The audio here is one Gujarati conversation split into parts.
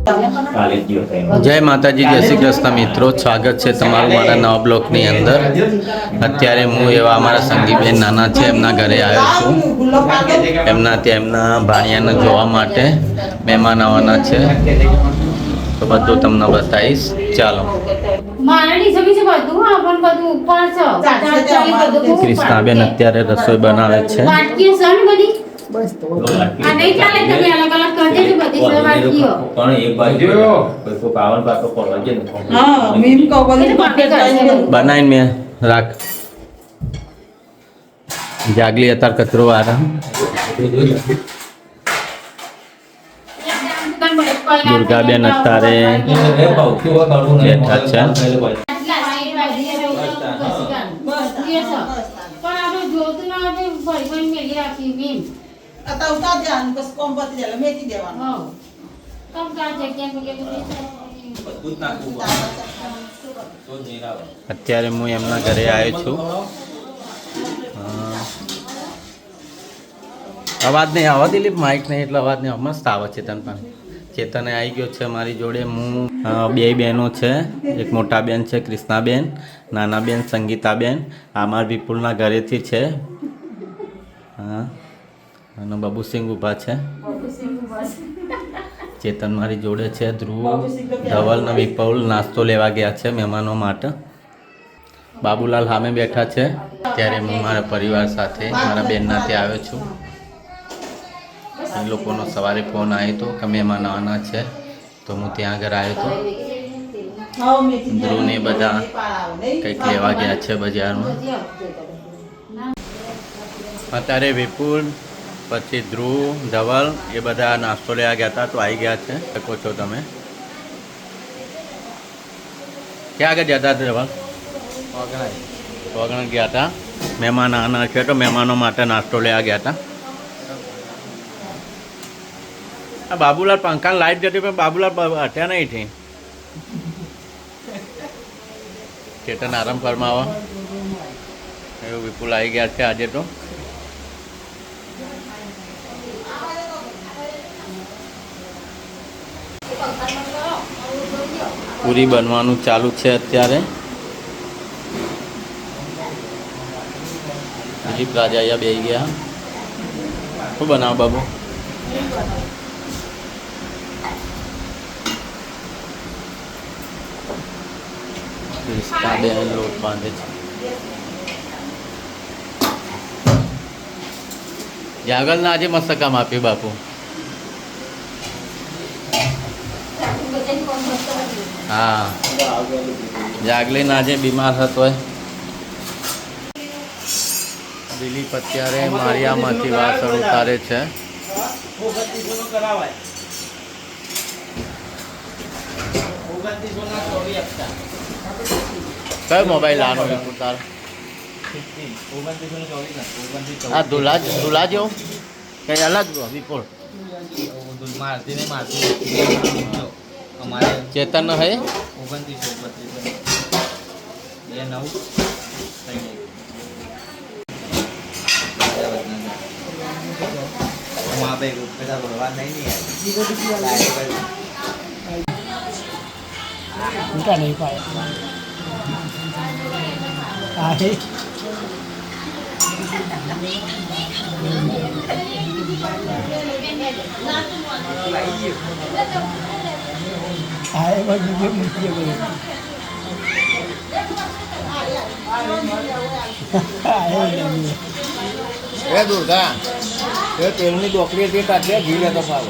जय माताजी, जय श्री कृष्ण मित्रों, स्वागत है तमारू मारा नवा ब्लॉकनी अंदर। अत्यारे हूँ एवा अमारा संगीबेन नाना छे एमना घरे आव्यो छुं। एमना त्यां एमना भाणियाने जोवा माटे महेमान आववाना छे, तो बधुं तमने बताईश। चालो। कृष्णाबेन अत्यारे रसोई बनावे छे। बस तो नहीं चले तबे अलग अलग कर देજો બધી સવારીઓ પણ એક બાજુ કોઈ કો પાવન પાકો પડે ને हां मीम को बोली बनाइन में राख जागली अतार कचरो आरा दुर्गाबेन अतारे बैठा छे पण આપણે જોતું ના આપણે ભરી મેલી રાખી મીમ आता उतार दे आणि बस कोंबती द्यायला मेथी देवा हो कम का जग्या में બધું નાખું તો જીરાવ અત્યારે હું એમના ઘરે આવ્યો છું અવાજ નહીં આવા દિલીપ માઇક નહીં એટલે અવાજ નહીં મસ્ત આવે છે તન પણ ચેતને આવી ગયો છે મારી જોડે હું બે બહેનો છે એક મોટા બેન છે કૃષ્ણાબેન નાના બેન સંગીતાબેન અમાર વિપુલના ઘરેથી છે હા અને બાબુસિંહ ઊભા છે ચેતન મારી જોડે છે ધ્રુવ ધવલ ને વિપુલ નાસ્તો લેવા ગયા છે મહેમાનો માટે બાબુલાલ સામે બેઠા છે ત્યારે હું મારા પરિવાર સાથે મારા બેનના ત્યાં આવ્યો છું એ લોકોનો સવારે ફોન આવ્યો હતો કે મહેમાન આવવાના છે તો હું ત્યાં આગળ આવ્યો હતો ધ્રુવને બધા કંઈક લેવા ગયા છે બજારમાં અત્યારે વિપુલ પછી ધ્રુવ ધવલ એ બધા નાસ્તો લેવા ગયા હતા તો આવી ગયા છે શકો છો તમે ક્યાં આગળ જતા હતા ધવલ વગણ ગયા હતા મહેમાન આના છે તો મહેમાનો માટે નાસ્તો લેવા ગયા હતા આ બાબુલાલ પંખાની લાઈટ જતી પણ બાબુલાલ હટ્યા નહીં થી ચેતન આરામ ફરમાવા એવું વિપુલ આવી ગયા છે આજે તો પૂરી બનવાનું ચાલુ છે અત્યારે દિલીપ રાજા અહીંયા બેસી ગયા શું બનાવો બાબુ બેન લોટ બાંધે છે જાગલના આજે મસ્ત કામ આપ્યું બાપુ हाँ जागलीन आज बीमार હતો દિલીપ અત્યારે મારિયામાંથી વાસણ ઉતારે છે કયો મોબાઈલ આનો ઉતાર આ દુલા જેવો કઈ અલગ વિપુલ मारती नहीं मारती हमारे चेतन है 29 नहीं पाया आए मुझे मुझे ए दुर्गा ये तेलनी डोकरी थी काटे घी लेतो पाव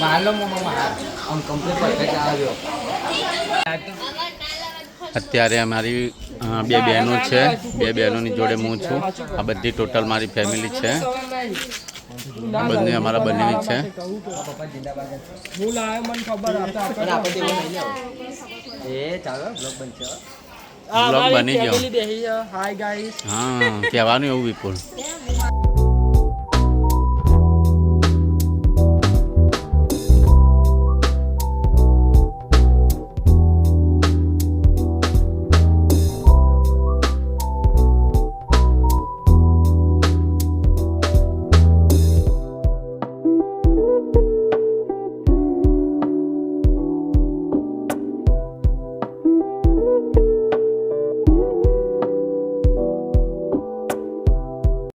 मालो मम्मा हम कंप्लीट परफेक्ट आ गयो અત્યારે અમારી બે બહેનો છે બે બહેનોની જોડે હું છું આ બધી ટોટલ મારી ફેમિલી છે બંને અમારા બંનેની છે બ્લોગ બની ગયો હા કહેવાનું એવું વિપુલ